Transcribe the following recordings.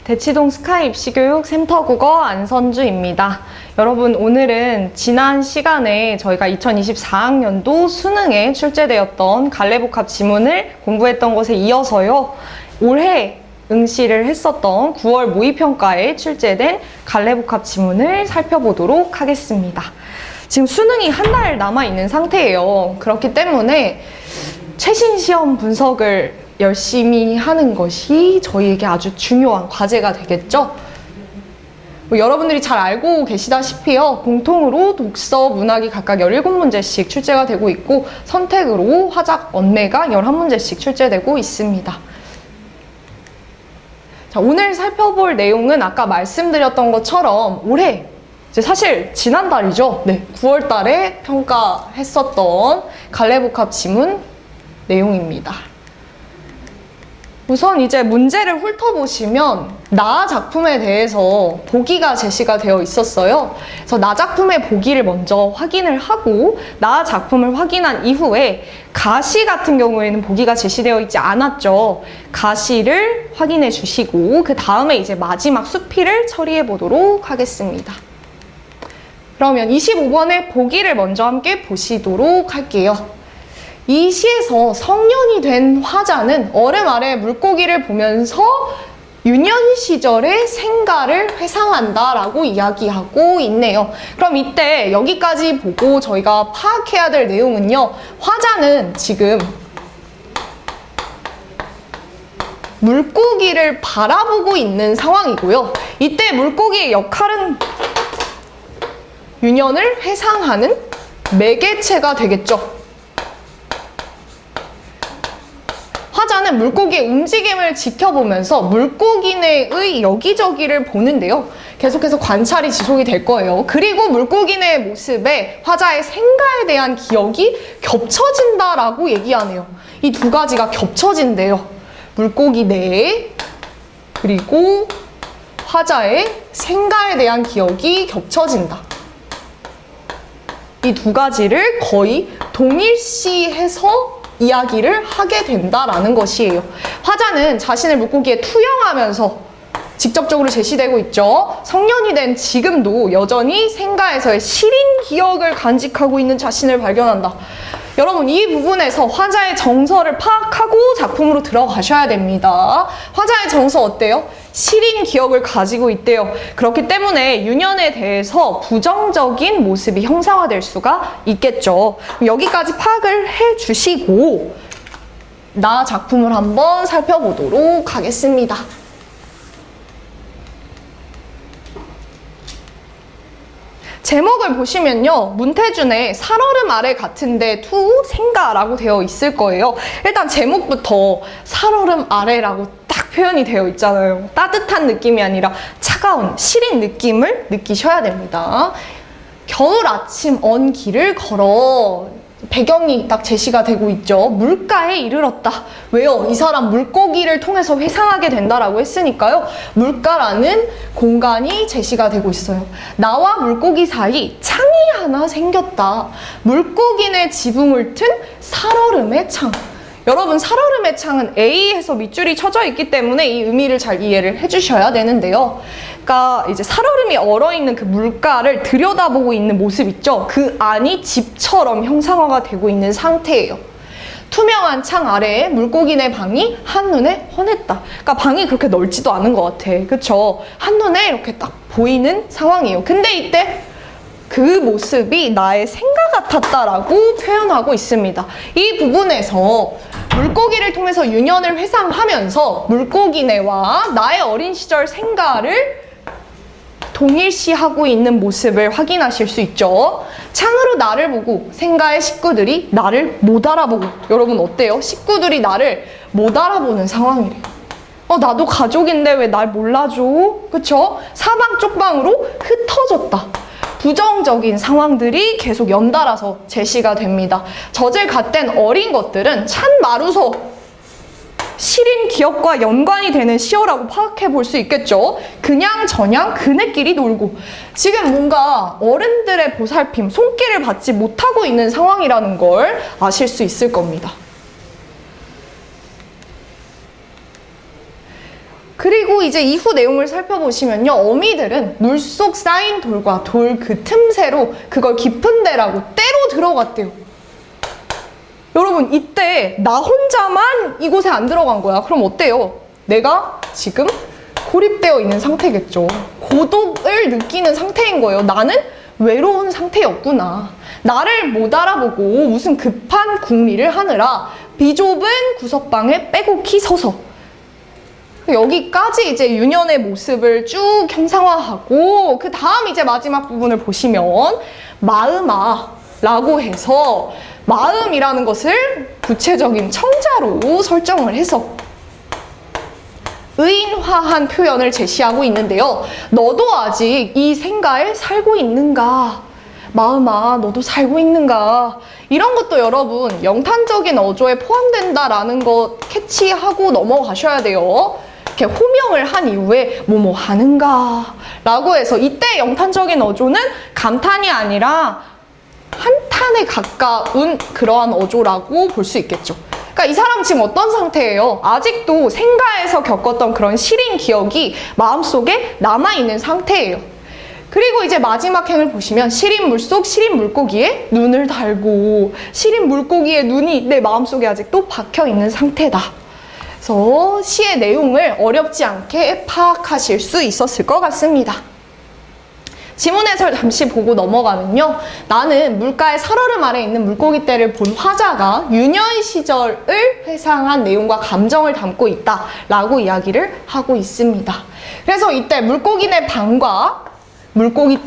대치동 스카이 입시교육 센터국어 안선주입니다. 여러분, 오늘은 지난 시간에 저희가 2024학년도 수능에 출제되었던 갈래복합 지문을 공부했던 것에 이어서요, 올해 응시를 했었던 9월 모의평가에 출제된 갈래복합 지문을 살펴보도록 하겠습니다. 지금 수능이 한 달 남아있는 상태예요. 그렇기 때문에 최신 시험 분석을 열심히 하는 것이 저희에게 아주 중요한 과제가 되겠죠. 여러분들이 잘 알고 계시다시피요, 공통으로 독서, 문학이 각각 17문제씩 출제가 되고 있고, 선택으로 화작, 언매가 11문제씩 출제되고 있습니다. 자, 오늘 살펴볼 내용은 아까 말씀드렸던 것처럼 올해, 이제 사실 지난달이죠. 네, 9월 달에 평가했었던 갈래복합 지문 내용입니다. 우선 이제 문제를 훑어보시면 나 작품에 대해서 보기가 제시가 되어 있었어요. 그래서 나 작품의 보기를 먼저 확인을 하고, 나 작품을 확인한 이후에 가시 같은 경우에는 보기가 제시되어 있지 않았죠. 가시를 확인해 주시고 그 다음에 이제 마지막 수필을 처리해 보도록 하겠습니다. 그러면 25번의 보기를 먼저 함께 보시도록 할게요. 이 시에서 성년이 된 화자는 얼음 아래 물고기를 보면서 유년 시절의 생가를 회상한다 라고 이야기하고 있네요. 그럼 이때 여기까지 보고 저희가 파악해야 될 내용은요, 화자는 지금 물고기를 바라보고 있는 상황이고요. 이때 물고기의 역할은 유년을 회상하는 매개체가 되겠죠. 화자는 물고기의 움직임을 지켜보면서 물고기 내의 여기저기를 보는데요. 계속해서 관찰이 지속이 될 거예요. 그리고 물고기 내의 모습에 화자의 생가에 대한 기억이 겹쳐진다라고 얘기하네요. 이 두 가지가 겹쳐진대요. 물고기 내에, 그리고 화자의 생가에 대한 기억이 겹쳐진다. 이 두 가지를 거의 동일시해서 이야기를 하게 된다라는 것이에요. 화자는 자신을 물고기에 투영하면서 직접적으로 제시되고 있죠. 성년이 된 지금도 여전히 생가에서의 시린 기억을 간직하고 있는 자신을 발견한다. 여러분, 이 부분에서 화자의 정서를 파악하고 작품으로 들어가셔야 됩니다. 화자의 정서 어때요? 시린 기억을 가지고 있대요. 그렇기 때문에 유년에 대해서 부정적인 모습이 형상화될 수가 있겠죠. 여기까지 파악을 해주시고 나 작품을 한번 살펴보도록 하겠습니다. 제목을 보시면요, 문태준의 살얼음 아래 같은데 투 생가라고 되어 있을 거예요. 일단 제목부터 살얼음 아래라고 딱 표현이 되어 있잖아요. 따뜻한 느낌이 아니라 차가운 시린 느낌을 느끼셔야 됩니다. 겨울 아침 언 길을 걸어, 배경이 딱 제시가 되고 있죠. 물가에 이르렀다. 왜요? 이 사람 물고기를 통해서 회상하게 된다라고 했으니까요. 물가라는 공간이 제시가 되고 있어요. 나와 물고기 사이 창이 하나 생겼다. 물고기네 지붕을 튼 살얼음의 창. 여러분, 살얼음의 창은 A에서 밑줄이 쳐져 있기 때문에 이 의미를 잘 이해를 해주셔야 되는데요. 그러니까 이제 살얼음이 얼어있는 그 물가를 들여다보고 있는 모습 있죠? 그 안이 집처럼 형상화가 되고 있는 상태예요. 투명한 창 아래에 물고기네 방이 한눈에 훤했다. 그러니까 방이 그렇게 넓지도 않은 것 같아. 그쵸? 한눈에 이렇게 딱 보이는 상황이에요. 근데 이때 그 모습이 나의 생각 같았다라고 표현하고 있습니다. 이 부분에서 물고기를 통해서 유년을 회상하면서 물고기네와 나의 어린 시절 생가를 동일시하고 있는 모습을 확인하실 수 있죠. 창으로 나를 보고 생가의 식구들이 나를 못 알아보고, 여러분 어때요? 식구들이 나를 못 알아보는 상황이래요. 나도 가족인데 왜 날 몰라줘? 그쵸? 사방 쪽방으로 흩어졌다. 부정적인 상황들이 계속 연달아서 제시가 됩니다. 젖을 갓댄 어린 것들은 찬 마루서 시린 기억과 연관이 되는 시어라고 파악해 볼 수 있겠죠. 그냥 저냥 그네끼리 놀고, 지금 뭔가 어른들의 보살핌, 손길을 받지 못하고 있는 상황이라는 걸 아실 수 있을 겁니다. 그리고 이제 이후 내용을 살펴보시면요. 어미들은 물속 쌓인 돌과 돌 그 틈새로 그걸 깊은 데라고 때로 들어갔대요. 여러분, 이때 나 혼자만 이곳에 안 들어간 거야. 그럼 어때요? 내가 지금 고립되어 있는 상태겠죠. 고독을 느끼는 상태인 거예요. 나는 외로운 상태였구나. 나를 못 알아보고 무슨 급한 궁리를 하느라 비좁은 구석방에 빼곡히 서서 여기까지 이제 유년의 모습을 쭉 형상화하고 그 다음 이제 마지막 부분을 보시면 마음아라고 해서 마음이라는 것을 구체적인 청자로 설정을 해서 의인화한 표현을 제시하고 있는데요. 너도 아직 이 생가에 살고 있는가? 마음아, 너도 살고 있는가? 이런 것도 여러분 영탄적인 어조에 포함된다라는 것 캐치하고 넘어가셔야 돼요. 이렇게 호명을 한 이후에 뭐뭐 하는가? 라고 해서 이때 영탄적인 어조는 감탄이 아니라 한탄에 가까운 그러한 어조라고 볼 수 있겠죠. 그러니까 이 사람 지금 어떤 상태예요? 아직도 생가에서 겪었던 그런 시린 기억이 마음속에 남아있는 상태예요. 그리고 이제 마지막 행을 보시면 시린 물속 시린 물고기에 눈을 달고 시린 물고기의 눈이 내 마음속에 아직도 박혀있는 상태다. 그래서 시의 내용을 어렵지 않게 파악하실 수 있었을 것 같습니다. 지문 해설 잠시 보고 넘어가면요. 나는 물가의 살얼음 아래 있는 물고기 떼를 본 화자가 유년 시절을 회상한 내용과 감정을 담고 있다라고 이야기를 하고 있습니다. 그래서 이때 물고기네 방과 물고기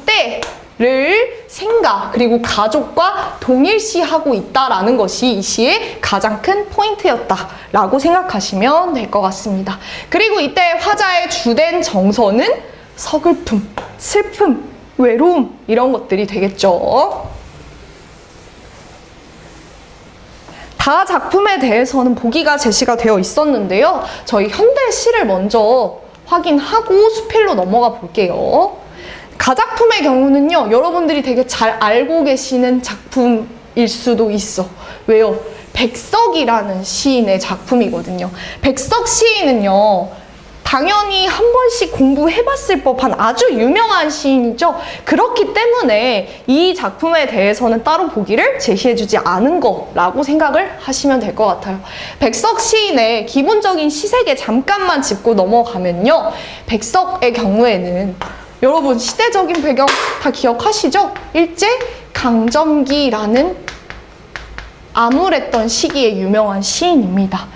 떼를 생가 그리고 가족과 동일시하고 있다라는 것이 이 시의 가장 큰 포인트였다라고 생각하시면 될 것 같습니다. 그리고 이때 화자의 주된 정서는 서글픔, 슬픔, 외로움 이런 것들이 되겠죠. 다 작품에 대해서는 보기가 제시가 되어 있었는데요. 저희 현대 시를 먼저 확인하고 수필로 넘어가 볼게요. 가작품의 경우는요. 여러분들이 되게 잘 알고 계시는 작품일 수도 있어. 왜요? 백석이라는 시인의 작품이거든요. 백석 시인은요. 당연히 한 번씩 공부해봤을 법한 아주 유명한 시인이죠. 그렇기 때문에 이 작품에 대해서는 따로 보기를 제시해주지 않은 거라고 생각을 하시면 될 것 같아요. 백석 시인의 기본적인 시색에 잠깐만 짚고 넘어가면요. 백석의 경우에는 여러분 시대적인 배경 다 기억하시죠? 일제 강점기라는 암울했던 시기에 유명한 시인입니다.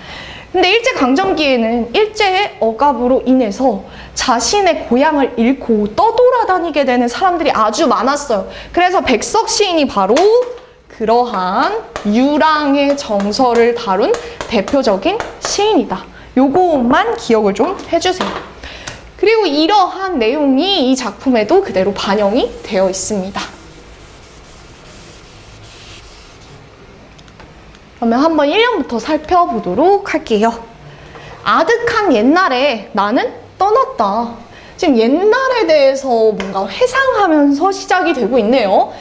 근데 일제강점기에는 일제의 억압으로 인해서 자신의 고향을 잃고 떠돌아다니게 되는 사람들이 아주 많았어요. 그래서 백석 시인이 바로 그러한 유랑의 정서를 다룬 대표적인 시인이다. 요것만 기억을 좀 해주세요. 그리고 이러한 내용이 이 작품에도 그대로 반영이 되어 있습니다. 그러면 한번 1년부터 살펴보도록 할게요. 아득한 옛날에 나는 떠났다. 지금 옛날에 대해서 뭔가 회상하면서 시작이 되고 있네요.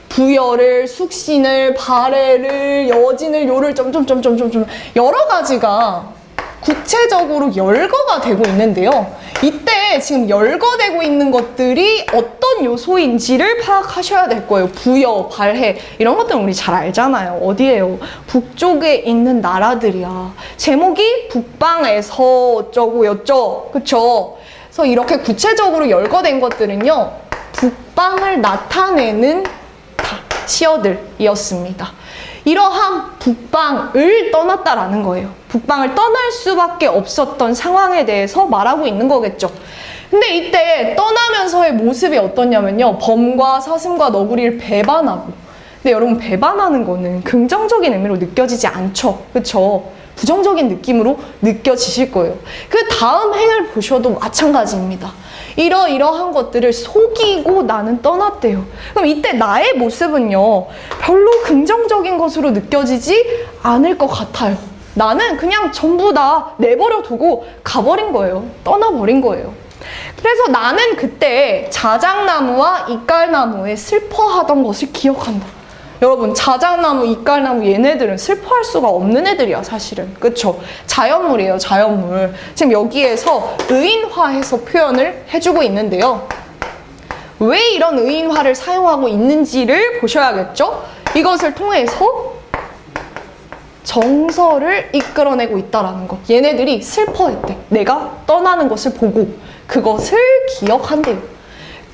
부여를, 숙신을, 발해를, 여진을, 요를 점점점점점 여러 가지가 구체적으로 열거가 되고 있는데요. 이때 지금 열거되고 있는 것들이 어떤 요소인지를 파악하셔야 될 거예요. 부여, 발해 이런 것들은 우리 잘 알잖아요. 어디예요? 북쪽에 있는 나라들이야. 제목이 북방에서 어쩌고 여쩌 그쵸? 그래서 이렇게 구체적으로 열거된 것들은요. 북방을 나타내는 시어들이었습니다. 이러한 북방을 떠났다라는 거예요. 북방을 떠날 수밖에 없었던 상황에 대해서 말하고 있는 거겠죠. 근데 이때 떠나면서의 모습이 어떠냐면요. 범과 사슴과 너구리를 배반하고. 근데 여러분 배반하는 거는 긍정적인 의미로 느껴지지 않죠. 그쵸? 부정적인 느낌으로 느껴지실 거예요. 그 다음 행을 보셔도 마찬가지입니다. 이러한 것들을 속이고 나는 떠났대요. 그럼 이때 나의 모습은요, 별로 긍정적인 것으로 느껴지지 않을 것 같아요. 나는 그냥 전부 다 내버려 두고 가버린 거예요. 떠나버린 거예요. 그래서 나는 그때 자작나무와 이깔나무에 슬퍼하던 것을 기억한다. 여러분, 자작나무, 이깔나무 얘네들은 슬퍼할 수가 없는 애들이야, 사실은. 그쵸? 자연물이에요, 자연물. 지금 여기에서 의인화해서 표현을 해주고 있는데요. 왜 이런 의인화를 사용하고 있는지를 보셔야겠죠? 이것을 통해서 정서를 이끌어내고 있다라는 것. 얘네들이 슬퍼했대. 내가 떠나는 것을 보고 그것을 기억한대요.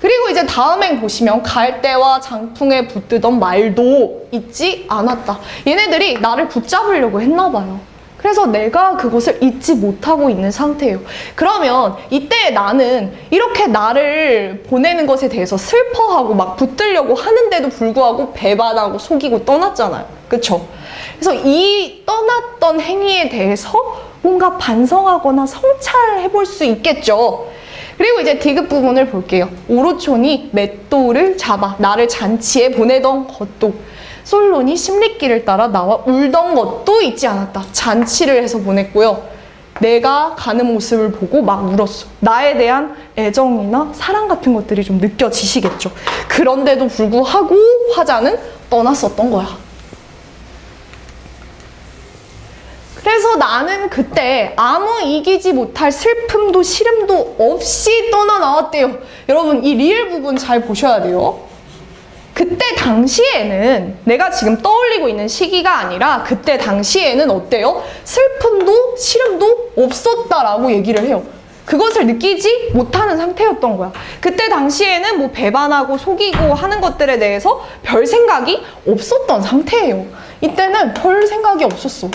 그리고 이제 다음행 보시면 갈대와 장풍에 붙들던 말도 잊지 않았다. 얘네들이 나를 붙잡으려고 했나 봐요. 그래서 내가 그것을 잊지 못하고 있는 상태예요. 그러면 이때 나는 이렇게 나를 보내는 것에 대해서 슬퍼하고 막 붙들려고 하는데도 불구하고 배반하고 속이고 떠났잖아요. 그쵸? 그래서 이 떠났던 행위에 대해서 뭔가 반성하거나 성찰해 볼 수 있겠죠. 그리고 이제 디귿 부분을 볼게요. 오로촌이 맷돌을 잡아 나를 잔치에 보내던 것도, 솔론이 심리길을 따라 나와 울던 것도 잊지 않았다. 잔치를 해서 보냈고요. 내가 가는 모습을 보고 막 울었어. 나에 대한 애정이나 사랑 같은 것들이 좀 느껴지시겠죠. 그런데도 불구하고 화자는 떠났었던 거야. 그래서 나는 그때 아무 이기지 못할 슬픔도 시름도 없이 떠나나왔대요. 여러분, 이 리을 부분 잘 보셔야 돼요. 그때 당시에는, 내가 지금 떠올리고 있는 시기가 아니라 그때 당시에는 어때요? 슬픔도 시름도 없었다라고 얘기를 해요. 그것을 느끼지 못하는 상태였던 거야. 그때 당시에는 뭐 배반하고 속이고 하는 것들에 대해서 별 생각이 없었던 상태예요. 이때는 별 생각이 없었어.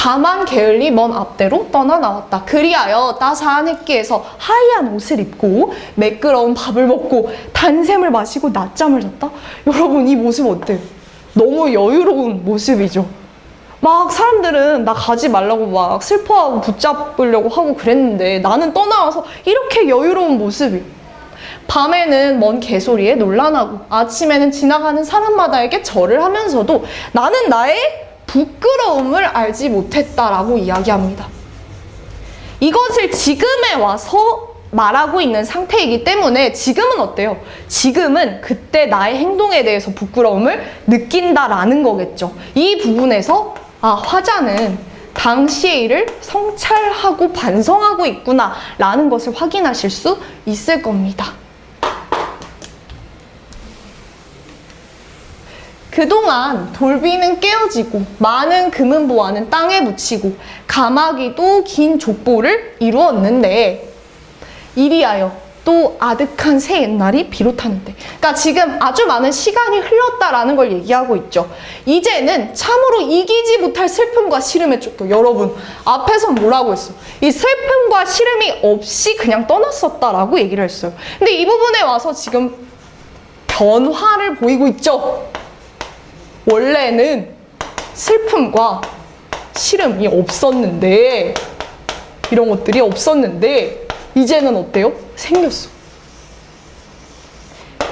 다만 게을리 먼 앞대로 떠나 나왔다. 그리하여 따사한 햇기에서 하얀 옷을 입고 매끄러운 밥을 먹고 단샘을 마시고 낮잠을 잤다. 여러분, 이 모습 어때요? 너무 여유로운 모습이죠. 막 사람들은 나 가지 말라고 막 슬퍼하고 붙잡으려고 하고 그랬는데 나는 떠나와서 이렇게 여유로운 모습이. 밤에는 먼 개소리에 놀란하고 아침에는 지나가는 사람마다에게 절을 하면서도 나는 나의 부끄러움을 알지 못했다라고 이야기합니다. 이것을 지금에 와서 말하고 있는 상태이기 때문에 지금은 어때요? 지금은 그때 나의 행동에 대해서 부끄러움을 느낀다라는 거겠죠. 이 부분에서 화자는 당시의 일을 성찰하고 반성하고 있구나 라는 것을 확인하실 수 있을 겁니다. 그동안 돌비는 깨어지고 많은 금은보화는 땅에 묻히고 가마귀도 긴 족보를 이루었는데 이리하여 또 아득한 새 옛날이 비롯하는데, 그러니까 지금 아주 많은 시간이 흘렀다라는 걸 얘기하고 있죠. 이제는 참으로 이기지 못할 슬픔과 시름에 쫓겨. 여러분, 앞에서 뭐라고 했어? 이 슬픔과 시름이 없이 그냥 떠났었다라고 얘기를 했어요. 근데 이 부분에 와서 지금 변화를 보이고 있죠. 원래는 슬픔과 시름이 없었는데, 이런 것들이 없었는데 이제는 어때요? 생겼어.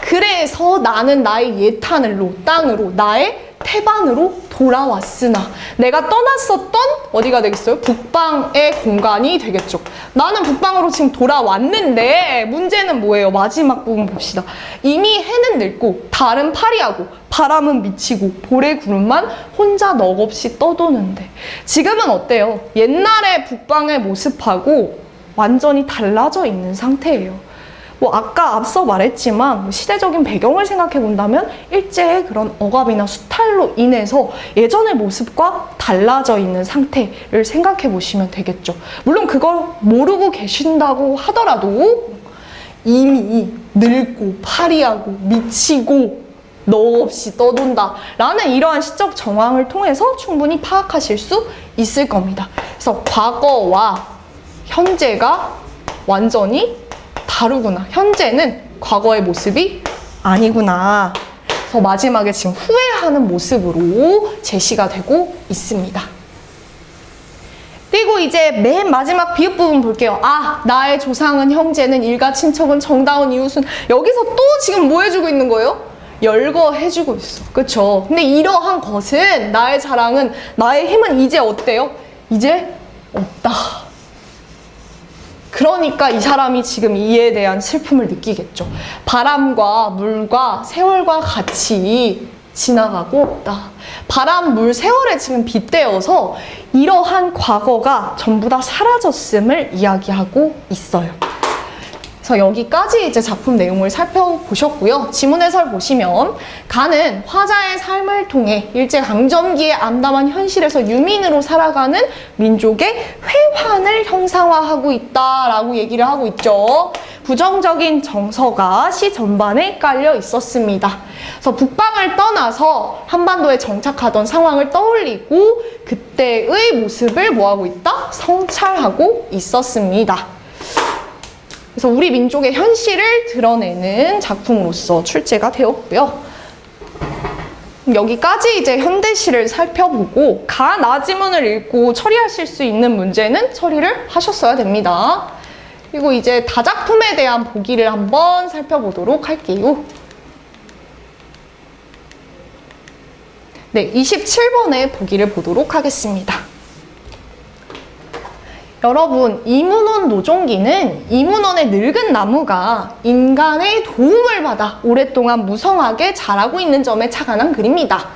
그래서 나는 나의 옛 하늘로, 땅으로, 나의 태반으로 돌아왔으나 내가 떠났었던 어디가 되겠어요? 북방의 공간이 되겠죠. 나는 북방으로 지금 돌아왔는데 문제는 뭐예요? 마지막 부분 봅시다. 이미 해는 늙고 달은 파리하고 바람은 미치고 볼의 구름만 혼자 넋없이 떠도는데, 지금은 어때요? 옛날의 북방의 모습하고 완전히 달라져 있는 상태예요. 뭐 아까 앞서 말했지만 시대적인 배경을 생각해 본다면 일제의 그런 억압이나 수탈로 인해서 예전의 모습과 달라져 있는 상태를 생각해 보시면 되겠죠. 물론 그걸 모르고 계신다고 하더라도 이미 늙고 파리하고 미치고 너 없이 떠돈다 라는 이러한 시적 정황을 통해서 충분히 파악하실 수 있을 겁니다. 그래서 과거와 현재가 완전히 다르구나. 현재는 과거의 모습이 아니구나. 그래서 마지막에 지금 후회하는 모습으로 제시가 되고 있습니다. 그리고 이제 맨 마지막 비읍 부분 볼게요. 나의 조상은, 형제는, 일가 친척은, 정다운 이웃은. 여기서 또 지금 뭐 해주고 있는 거예요? 열거해주고 있어. 그쵸? 근데 이러한 것은, 나의 자랑은, 나의 힘은 이제 어때요? 이제 없다. 그러니까 이 사람이 지금 이에 대한 슬픔을 느끼겠죠. 바람과 물과 세월과 같이 지나가고 없다. 바람, 물, 세월에 지금 빗대어서 이러한 과거가 전부 다 사라졌음을 이야기하고 있어요. 그래서 여기까지 이제 작품 내용을 살펴보셨고요. 지문 해설 보시면 가는 화자의 삶을 통해 일제강점기에 암담한 현실에서 유민으로 살아가는 민족의 회환을 형상화하고 있다라고 얘기를 하고 있죠. 부정적인 정서가 시 전반에 깔려 있었습니다. 그래서 북방을 떠나서 한반도에 정착하던 상황을 떠올리고 그때의 모습을 뭐하고 있다? 성찰하고 있었습니다. 그래서 우리 민족의 현실을 드러내는 작품으로서 출제가 되었고요. 여기까지 이제 현대시를 살펴보고 가, 나 지문을 읽고 처리하실 수 있는 문제는 처리를 하셨어야 됩니다. 그리고 이제 다작품에 대한 보기를 한번 살펴보도록 할게요. 네, 27번의 보기를 보도록 하겠습니다. 여러분, 이문원 노종기는 이문원의 늙은 나무가 인간의 도움을 받아 오랫동안 무성하게 자라고 있는 점에 착안한 글입니다.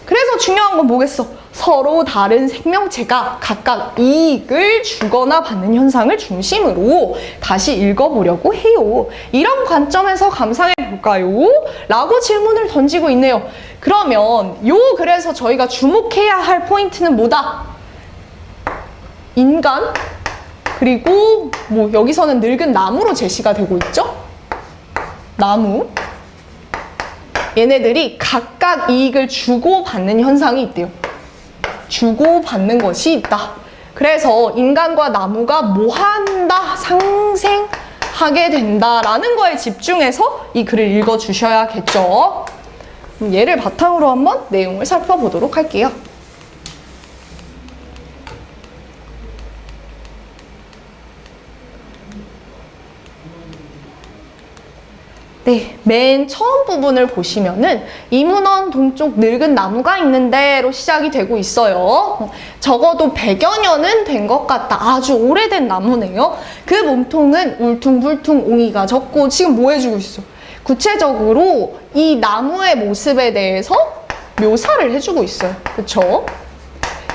그래서 중요한 건 뭐겠어? 서로 다른 생명체가 각각 이익을 주거나 받는 현상을 중심으로 다시 읽어보려고 해요. 이런 관점에서 감상해 볼까요? 라고 질문을 던지고 있네요. 그러면 그래서 저희가 주목해야 할 포인트는 뭐다? 인간, 그리고 뭐 여기서는 늙은 나무로 제시가 되고 있죠? 나무. 얘네들이 각각 이익을 주고받는 현상이 있대요. 주고받는 것이 있다. 그래서 인간과 나무가 뭐한다? 상생하게 된다라는 거에 집중해서 이 글을 읽어주셔야겠죠. 얘를 바탕으로 한번 내용을 살펴보도록 할게요. 네, 맨 처음 부분을 보시면은 이문원 동쪽 늙은 나무가 있는데로 시작이 되고 있어요. 적어도 100여 년은 된 것 같다. 아주 오래된 나무네요. 그 몸통은 울퉁불퉁 옹이가 졌고 지금 뭐 해주고 있어? 구체적으로 이 나무의 모습에 대해서 묘사를 해주고 있어요. 그쵸?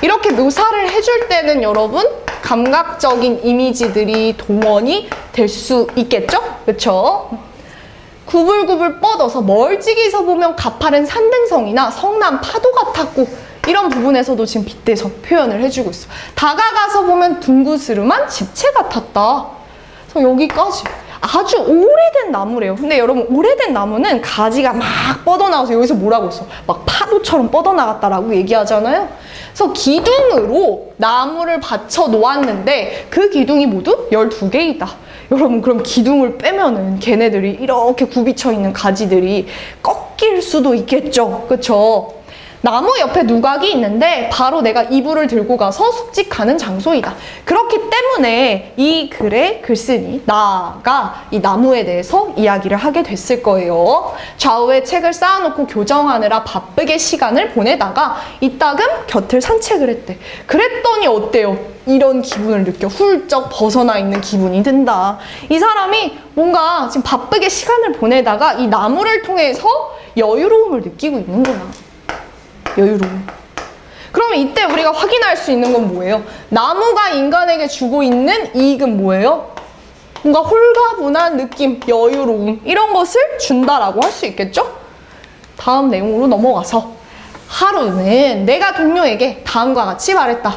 이렇게 묘사를 해줄 때는 여러분 감각적인 이미지들이 동원이 될 수 있겠죠? 그쵸? 구불구불 뻗어서 멀찍이서 보면 가파른 산등성이나 성난 파도 같았고 이런 부분에서도 지금 빗대서 표현을 해주고 있어. 다가가서 보면 둥그스름한 집체 같았다. 그래서 여기까지 아주 오래된 나무래요. 근데 여러분 오래된 나무는 가지가 막 뻗어나와서 여기서 뭐라고 했어? 막 파도처럼 뻗어나갔다라고 얘기하잖아요. 그래서 기둥으로 나무를 받쳐 놓았는데 그 기둥이 모두 12개이다. 여러분 그럼 기둥을 빼면은 걔네들이 이렇게 굽이쳐 있는 가지들이 꺾일 수도 있겠죠. 그쵸? 나무 옆에 누각이 있는데 바로 내가 이불을 들고 가서 숙직하는 장소이다. 그렇기 때문에 이 글의 글쓴이 나가 이 나무에 대해서 이야기를 하게 됐을 거예요. 좌우에 책을 쌓아놓고 교정하느라 바쁘게 시간을 보내다가 이따금 곁을 산책을 했대. 그랬더니 어때요? 이런 기분을 느껴. 훌쩍 벗어나 있는 기분이 든다. 이 사람이 뭔가 지금 바쁘게 시간을 보내다가 이 나무를 통해서 여유로움을 느끼고 있는 거야. 여유로움. 그러면 이때 우리가 확인할 수 있는 건 뭐예요? 나무가 인간에게 주고 있는 이익은 뭐예요? 뭔가 홀가분한 느낌, 여유로움 이런 것을 준다라고 할 수 있겠죠? 다음 내용으로 넘어가서 하루는 내가 동료에게 다음과 같이 말했다.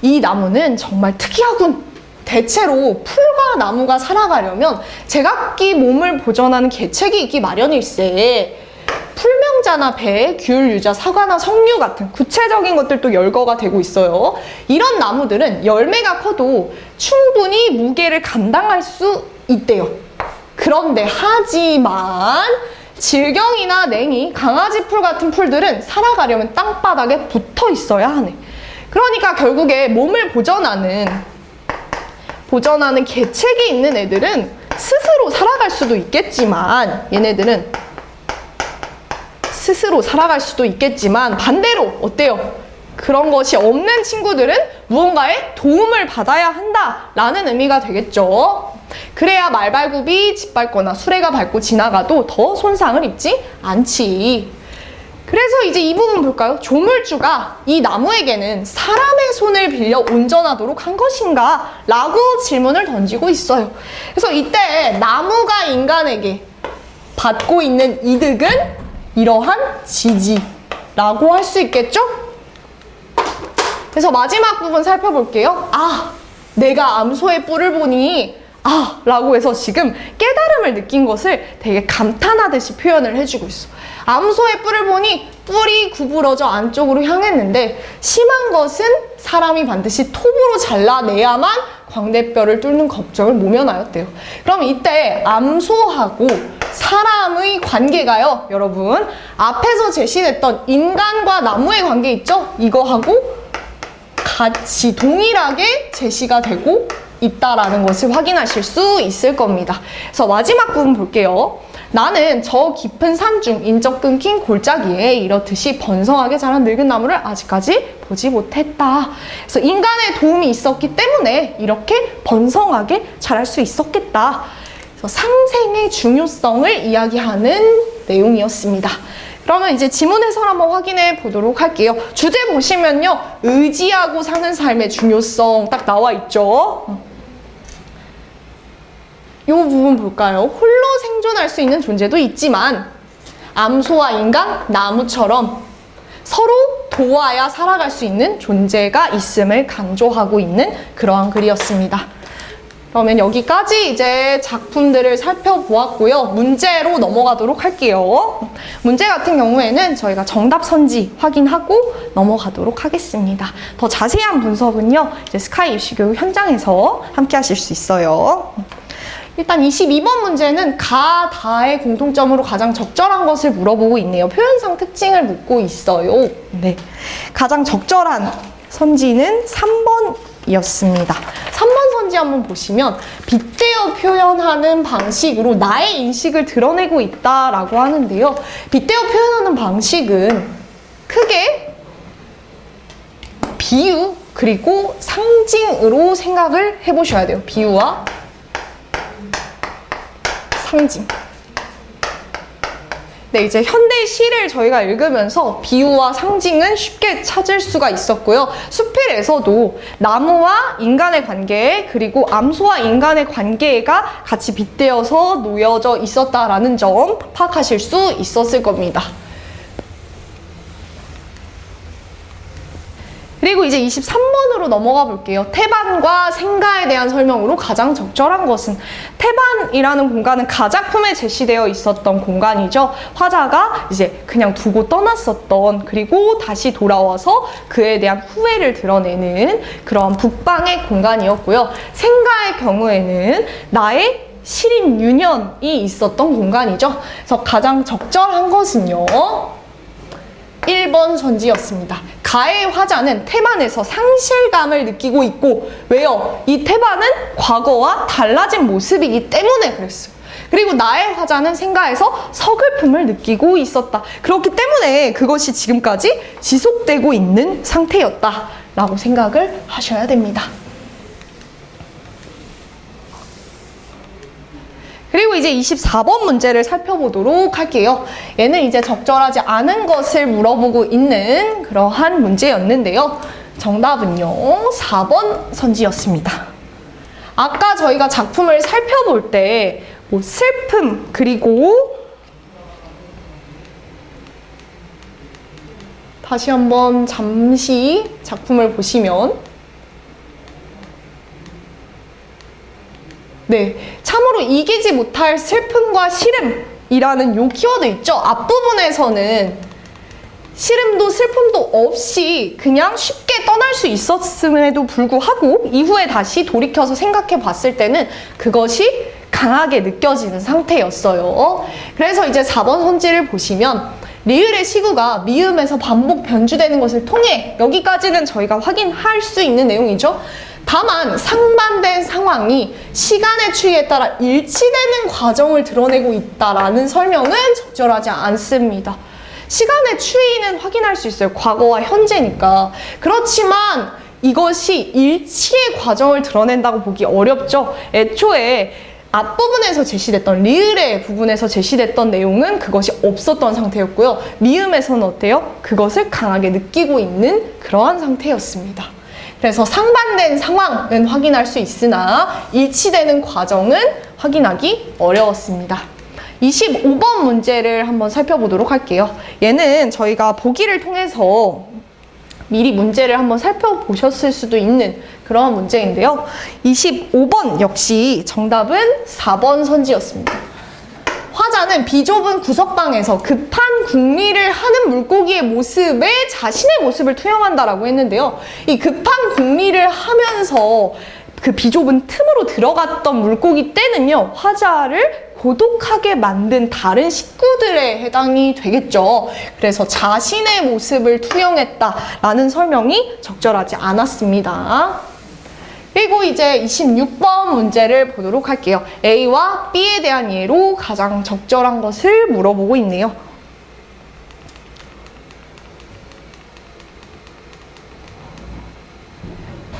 이 나무는 정말 특이하군. 대체로 풀과 나무가 살아가려면 제각기 몸을 보존하는 계책이 있기 마련일세. 풀명자나 배, 귤, 유자, 사과나 석류 같은 구체적인 것들도 열거가 되고 있어요. 이런 나무들은 열매가 커도 충분히 무게를 감당할 수 있대요. 그런데 하지만 질경이나 냉이, 강아지 풀 같은 풀들은 살아가려면 땅바닥에 붙어 있어야 하네. 그러니까 결국에 몸을 보존하는 계책이 있는 애들은 스스로 살아갈 수도 있겠지만 얘네들은 스스로 살아갈 수도 있겠지만 반대로 어때요? 그런 것이 없는 친구들은 무언가의 도움을 받아야 한다라는 의미가 되겠죠. 그래야 말발굽이 짓밟거나 수레가 밟고 지나가도 더 손상을 입지 않지. 그래서 이제 이 부분 볼까요? 조물주가 이 나무에게는 사람의 손을 빌려 운전하도록 한 것인가? 라고 질문을 던지고 있어요. 그래서 이때 나무가 인간에게 받고 있는 이득은 이러한 지지라고 할 수 있겠죠? 그래서 마지막 부분 살펴볼게요. 아, 내가 암소의 뿔을 보니 라고 해서 지금 깨달음을 느낀 것을 되게 감탄하듯이 표현을 해주고 있어. 암소의 뿔을 보니 뿔이 구부러져 안쪽으로 향했는데 심한 것은 사람이 반드시 톱으로 잘라내야만 광대뼈를 뚫는 걱정을 모면하였대요. 그럼 이때 암소하고 사람의 관계가요, 여러분, 앞에서 제시됐던 인간과 나무의 관계 있죠? 이거하고 같이 동일하게 제시가 되고 있다라는 것을 확인하실 수 있을 겁니다. 그래서 마지막 부분 볼게요. 나는 저 깊은 산 중 인적 끊긴 골짜기에 이렇듯이 번성하게 자란 늙은 나무를 아직까지 보지 못했다. 그래서 인간의 도움이 있었기 때문에 이렇게 번성하게 자랄 수 있었겠다. 그래서 상생의 중요성을 이야기하는 내용이었습니다. 그러면 이제 지문 해설 한번 확인해 보도록 할게요. 주제 보시면요, 의지하고 사는 삶의 중요성 딱 나와 있죠. 이 부분 볼까요? 홀로 생존할 수 있는 존재도 있지만 암소와 인간, 나무처럼 서로 도와야 살아갈 수 있는 존재가 있음을 강조하고 있는 그러한 글이었습니다. 그러면 여기까지 이제 작품들을 살펴보았고요. 문제로 넘어가도록 할게요. 문제 같은 경우에는 저희가 정답 선지 확인하고 넘어가도록 하겠습니다. 더 자세한 분석은요, 이제 스카이 입시교육 현장에서 함께 하실 수 있어요. 일단 22번 문제는 가, 다의 공통점으로 가장 적절한 것을 물어보고 있네요. 표현상 특징을 묻고 있어요. 네, 가장 적절한 선지는 3번이었습니다. 3번 선지 한번 보시면 빗대어 표현하는 방식으로 나의 인식을 드러내고 있다라고 하는데요. 빗대어 표현하는 방식은 크게 비유 그리고 상징으로 생각을 해보셔야 돼요. 비유와 상징. 네, 이제 현대 시를 저희가 읽으면서 비유와 상징은 쉽게 찾을 수가 있었고요. 수필에서도 나무와 인간의 관계, 그리고 암소와 인간의 관계가 같이 빗대어서 놓여져 있었다라는 점 파악하실 수 있었을 겁니다. 그리고 이제 23번으로 넘어가 볼게요. 태반과 생가에 대한 설명으로 가장 적절한 것은, 태반이라는 공간은 가작품에 제시되어 있었던 공간이죠. 화자가 이제 그냥 두고 떠났었던, 그리고 다시 돌아와서 그에 대한 후회를 드러내는 그런 북방의 공간이었고요. 생가의 경우에는 나의 시린 유년이 있었던 공간이죠. 그래서 가장 적절한 것은요, 1번 선지였습니다. 가의 화자는 태반에서 상실감을 느끼고 있고, 왜요? 이 태반은 과거와 달라진 모습이기 때문에 그랬어요. 그리고 나의 화자는 생가에서 서글픔을 느끼고 있었다. 그렇기 때문에 그것이 지금까지 지속되고 있는 상태였다라고 생각을 하셔야 됩니다. 그리고 이제 24번 문제를 살펴보도록 할게요. 얘는 이제 적절하지 않은 것을 물어보고 있는 그러한 문제였는데요. 정답은요, 4번 선지였습니다. 아까 저희가 작품을 살펴볼 때 뭐 슬픔, 그리고 다시 한번 잠시 작품을 보시면, 네, 참으로 이기지 못할 슬픔과 시름이라는 요 키워드 있죠? 앞부분에서는 시름도 슬픔도 없이 그냥 쉽게 떠날 수 있었음에도 불구하고 이후에 다시 돌이켜서 생각해 봤을 때는 그것이 강하게 느껴지는 상태였어요. 그래서 이제 4번 선지를 보시면 리을의 시구가 미음에서 반복 변주되는 것을 통해, 여기까지는 저희가 확인할 수 있는 내용이죠. 다만 상반된 상황이 시간의 추이에 따라 일치되는 과정을 드러내고 있다라는 설명은 적절하지 않습니다. 시간의 추이는 확인할 수 있어요. 과거와 현재니까. 그렇지만 이것이 일치의 과정을 드러낸다고 보기 어렵죠. 애초에 앞부분에서 제시됐던 리을의 부분에서 제시됐던 내용은 그것이 없었던 상태였고요. 미음에서는 어때요? 그것을 강하게 느끼고 있는 그러한 상태였습니다. 그래서 상반된 상황은 확인할 수 있으나 일치되는 과정은 확인하기 어려웠습니다. 25번 문제를 한번 살펴보도록 할게요. 얘는 저희가 보기를 통해서 미리 문제를 한번 살펴보셨을 수도 있는 그런 문제인데요. 25번 역시 정답은 4번 선지였습니다. 화자는 비좁은 구석방에서 급한 궁리를 하는 물고기의 모습에 자신의 모습을 투영한다라고 했는데요. 이 급한 궁리를 하면서 그 비좁은 틈으로 들어갔던 물고기 떼는요, 화자를 고독하게 만든 다른 식구들에 해당이 되겠죠. 그래서 자신의 모습을 투영했다라는 설명이 적절하지 않았습니다. 그리고 이제 26번 문제를 보도록 할게요. A와 B에 대한 예로 가장 적절한 것을 물어보고 있네요.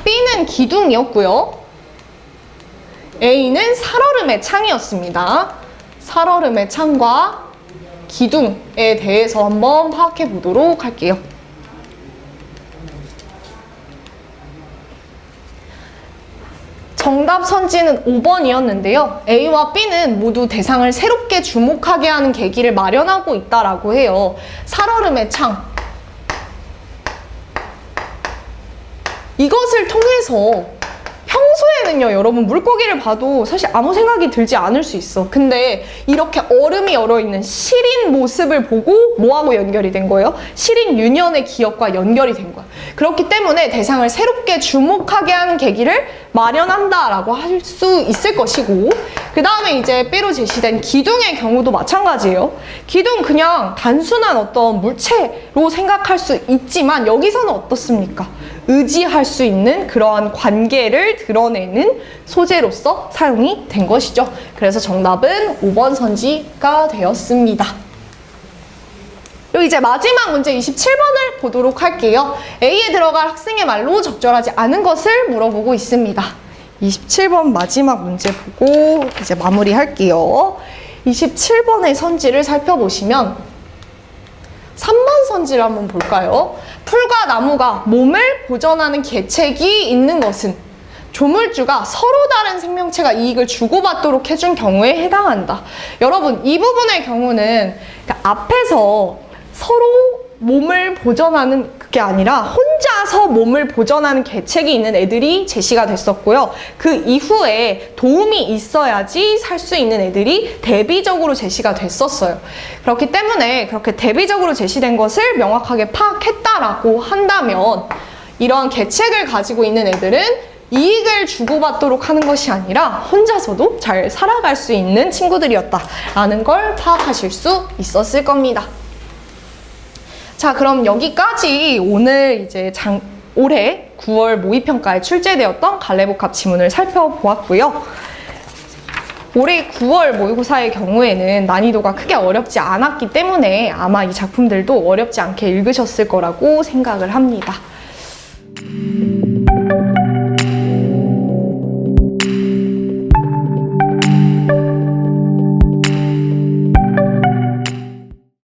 B는 기둥이었고요. A는 살얼음의 창이었습니다. 살얼음의 창과 기둥에 대해서 한번 파악해 보도록 할게요. 정답 선지는 5번이었는데요. A와 B는 모두 대상을 새롭게 주목하게 하는 계기를 마련하고 있다라고 해요. 살얼음의 창. 이것을 통해서 평소에는요, 여러분 물고기를 봐도 사실 아무 생각이 들지 않을 수 있어. 근데 이렇게 얼음이 얼어있는 시린 모습을 보고 뭐하고 연결이 된 거예요? 시린 유년의 기억과 연결이 된 거야. 그렇기 때문에 대상을 새롭게 주목하게 하는 계기를 마련한다라고 할 수 있을 것이고, 그 다음에 이제 B로 제시된 기둥의 경우도 마찬가지예요. 기둥 그냥 단순한 어떤 물체로 생각할 수 있지만 여기서는 어떻습니까? 의지할 수 있는 그러한 관계를 드러내는 소재로서 사용이 된 것이죠. 그래서 정답은 5번 선지가 되었습니다. 그리고 이제 마지막 문제 27번을 보도록 할게요. A에 들어갈 학생의 말로 적절하지 않은 것을 물어보고 있습니다. 27번 마지막 문제 보고 이제 마무리할게요. 27번의 선지를 살펴보시면 3번 선지를 한번 볼까요? 풀과 나무가 몸을 보전하는 계책이 있는 것은 조물주가 서로 다른 생명체가 이익을 주고받도록 해준 경우에 해당한다. 여러분, 이 부분의 경우는 앞에서 서로 몸을 보전하는 그게 아니라 혼자서 몸을 보전하는 계책이 있는 애들이 제시가 됐었고요. 그 이후에 도움이 있어야지 살 수 있는 애들이 대비적으로 제시가 됐었어요. 그렇기 때문에 그렇게 대비적으로 제시된 것을 명확하게 파악했다라고 한다면 이러한 계책을 가지고 있는 애들은 이익을 주고받도록 하는 것이 아니라 혼자서도 잘 살아갈 수 있는 친구들이었다라는 걸 파악하실 수 있었을 겁니다. 자, 그럼 여기까지 오늘 이제 올해 9월 모의평가에 출제되었던 갈래복합 지문을 살펴보았고요. 올해 9월 모의고사의 경우에는 난이도가 크게 어렵지 않았기 때문에 아마 이 작품들도 어렵지 않게 읽으셨을 거라고 생각을 합니다.